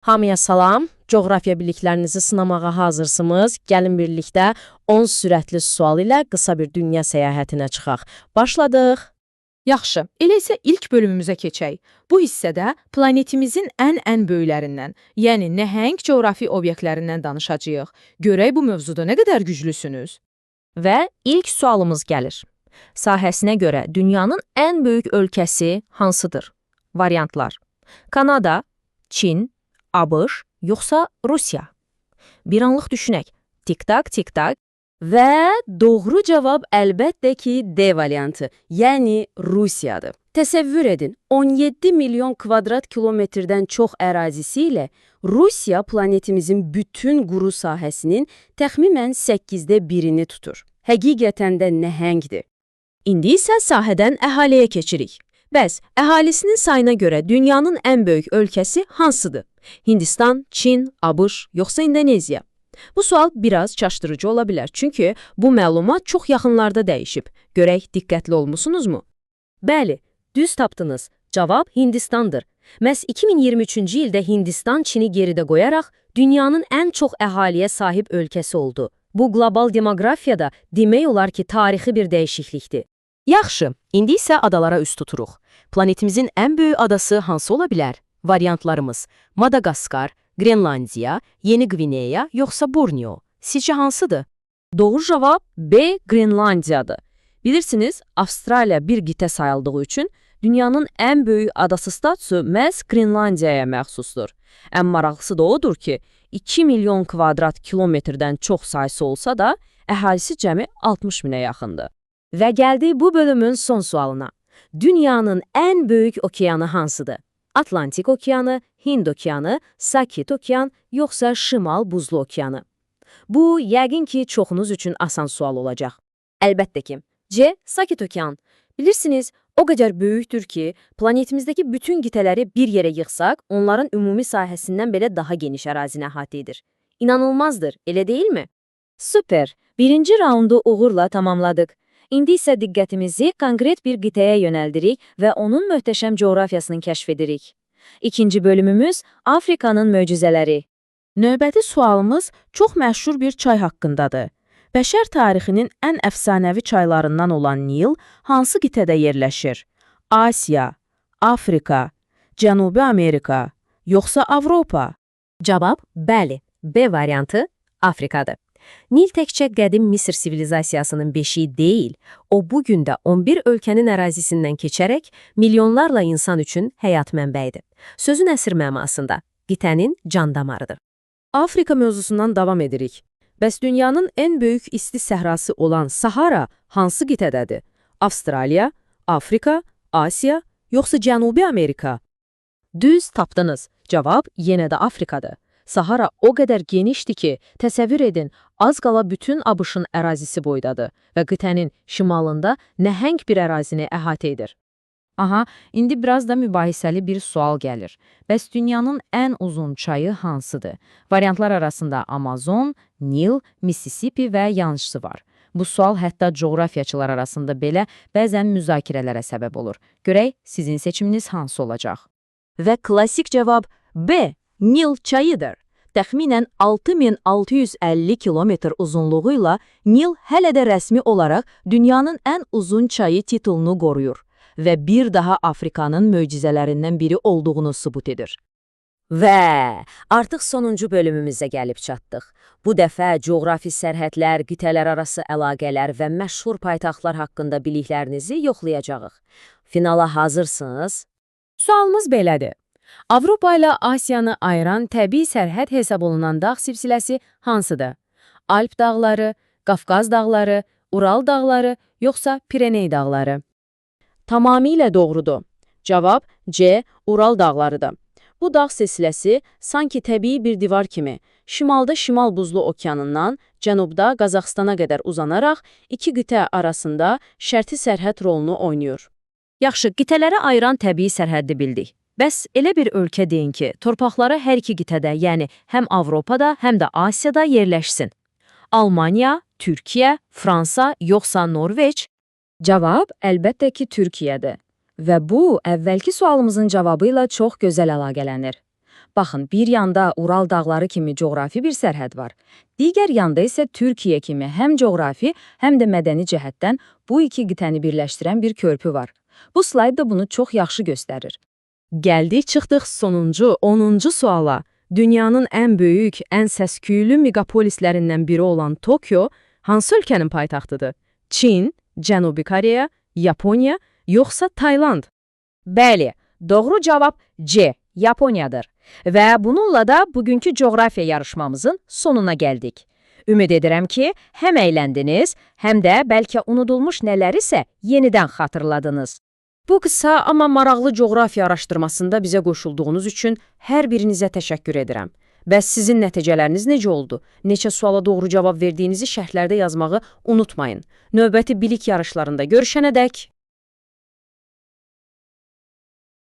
Hamıya salam, coğrafiya biliklərinizi sınamağa hazırsınız. Gəlin birlikdə 10 sürətli sual ilə qısa bir dünya səyahətinə çıxaq. Başladıq. Yaxşı, elə isə ilk bölümümüzə keçək. Bu hissədə planetimizin ən böyüklərindən, yəni nəhəng coğrafi obyektlərindən danışacağıq. Görək bu mövzuda nə qədər güclüsünüz? Və ilk sualımız gəlir. Sahəsinə görə dünyanın ən böyük ölkəsi hansıdır? Variantlar: Kanada, Çin, ABŞ, yoxsa Rusiya? Bir anlıq düşünək. Tik-tak, tik-tak. Və doğru cavab əlbəttə ki, D variantı, yəni Rusiyadır. Təsəvvür edin, 17 milyon kvadrat kilometrdən çox ərazisi ilə Rusiya planetimizin bütün quru sahəsinin təxminən 8də birini tutur. Həqiqətən də nəhəngdir. İndi isə sahədən əhaliyə keçirik. Bəs əhalisinin sayına görə dünyanın ən böyük ölkəsi hansıdır? Hindistan, Çin, ABŞ, yoxsa İndoneziya? Bu sual biraz çaşdırıcı ola bilər, çünki bu məlumat çox yaxınlarda dəyişib. Görək, diqqətli olmusunuzmu? Bəli, düz tapdınız. Cavab Hindistandır. Məhz 2023-cü ildə Hindistan Çini geridə qoyaraq dünyanın ən çox əhaliyə sahib ölkəsi oldu. Bu qlobal demoqrafiyada demək olar ki, tarixi bir dəyişiklikdir. Yaxşı, indi isə adalara üst tuturuq. Planetimizin ən böyük adası hansı ola bilər? Variantlarımız: Madagaskar, Grenlandiya, Yeni Qvineya, yoxsa Borneo. Sizcə hansıdır? Doğru cavab B. Grenlandiyadır. Bilirsiniz, Avstraliya bir qitə sayıldığı üçün dünyanın ən böyük adası statusu məhz Grenlandiyaya məxsusdur. Ən maraqlısı da odur ki, 2 milyon kvadrat kilometrdən çox sayısı olsa da, əhalisi cəmi 60 minə yaxındır. Və gəldik bu bölümün son sualına. Dünyanın ən böyük okeanı hansıdır? Atlantik okeanı, Hind okeanı, Sakit okean, yoxsa Şimal Buzlu okeanı? Bu, yəqin ki, çoxunuz üçün asan sual olacaq. Əlbəttə ki, C. Sakit okean. Bilirsiniz, o qədər böyükdür ki, planetimizdəki bütün qitələri bir yerə yığsaq, onların ümumi sahəsindən belə daha geniş ərazini əhatə edir. İnanılmazdır, elə deyilmi? Süper! Birinci raundu uğurla tamamladıq. İndi isə diqqətimizi konkret bir qitəyə yönəldirik və onun möhtəşəm coğrafiyasını kəşf edirik. İkinci bölümümüz Afrikanın möcüzələri. Növbəti sualımız çox məşhur bir çay haqqındadır. Bəşər tarixinin ən əfsanəvi çaylarından olan Nil hansı qitədə yerləşir? Asiya, Afrika, Cənubi Amerika, yoxsa Avropa? Cavab bəli, B variantı Afrikadır. Nil təkcə qədim Misir sivilizasiyasının beşiği deyil, o bugün də 11 ölkənin ərazisindən keçərək milyonlarla insan üçün həyat mənbəyidir. Sözün əsr mənasında qitənin can damarıdır. Afrika mövzusundan davam edirik. Bəs dünyanın ən böyük isti səhrası olan Sahara hansı qitədədir? Avstraliya, Afrika, Asiya, yoxsa Cənubi Amerika? Düz tapdınız. Cavab yenə də Afrikadır. Sahara o qədər genişdir ki, təsəvvür edin, az qala bütün ABŞ-ın ərazisi boydadır və qitənin şimalında nəhəng bir ərazini əhatə edir. Aha, indi biraz da mübahisəli bir sual gəlir. Bəs dünyanın ən uzun çayı hansıdır? Variantlar arasında Amazon, Nil, Mississippi və yanlışısı var. Bu sual hətta coğrafiyaçılar arasında belə bəzən müzakirələrə səbəb olur. Görək, sizin seçiminiz hansı olacaq? Və klassik cavab B. Nil çayıdır. Təxminən 6650 kilometr uzunluğuyla Nil hələ də rəsmi olaraq dünyanın ən uzun çayı titulunu qoruyur və bir daha Afrikanın möcüzələrindən biri olduğunu sübut edir. Və artıq sonuncu bölümümüzə gəlib çatdıq. Bu dəfə coğrafi sərhədlər, qitələr arası əlaqələr və məşhur paytaxtlar haqqında biliklərinizi yoxlayacağıq. Finala hazırsınız? Sualımız belədir. Avropa ilə Asiyanı ayıran təbii sərhəd hesab olunan dağ silsiləsi hansıdır? Alp dağları, Qafqaz dağları, Ural dağları, yoxsa Pireney dağları? Tamamilə doğrudur. Cavab C. Ural dağlarıdır. Bu dağ silsiləsi sanki təbii bir divar kimi şimalda Şimal Buzlu okeanından cənubda Qazaxstana qədər uzanaraq iki qitə arasında şərti sərhəd rolunu oynayır. Yaxşı, qitələri ayıran təbii sərhəddi bildik. Bəs elə bir ölkə deyin ki, torpaqları hər iki qitədə, yəni həm Avropada, həm də Asiyada yerləşsin. Almaniya, Türkiyə, Fransa, yoxsa Norveç? Cavab əlbəttə ki, Türkiyədir. Və bu, əvvəlki sualımızın cavabı ilə çox gözəl əlaqələnir. Baxın, bir yanda Ural dağları kimi coğrafi bir sərhəd var. Digər yanda isə Türkiyə kimi həm coğrafi, həm də mədəni cəhətdən bu iki qitəni birləşdirən bir körpü var. Bu slayd da bunu çox yaxşı göstərir. Gəldik çıxdıq sonuncu, 10-cu suala. Dünyanın ən böyük, ən səs-küylü megapolislərindən biri olan Tokyo hansı ölkənin paytaxtıdır? Çin, Cənubi Koreya, Yaponiya, yoxsa Tayland? Bəli, doğru cavab C. Yaponiyadır. Və bununla da bugünkü coğrafiya yarışmamızın sonuna gəldik. Ümid edirəm ki, həm əyləndiniz, həm də bəlkə unudulmuş nələrisə yenidən xatırladınız. Bu qısa, amma maraqlı coğrafiya araşdırmasında bizə qoşulduğunuz üçün hər birinizə təşəkkür edirəm. Bəs sizin nəticələriniz necə oldu? Neçə suala doğru cavab verdiyinizi şərhlərdə yazmağı unutmayın. Növbəti bilik yarışlarında görüşənədək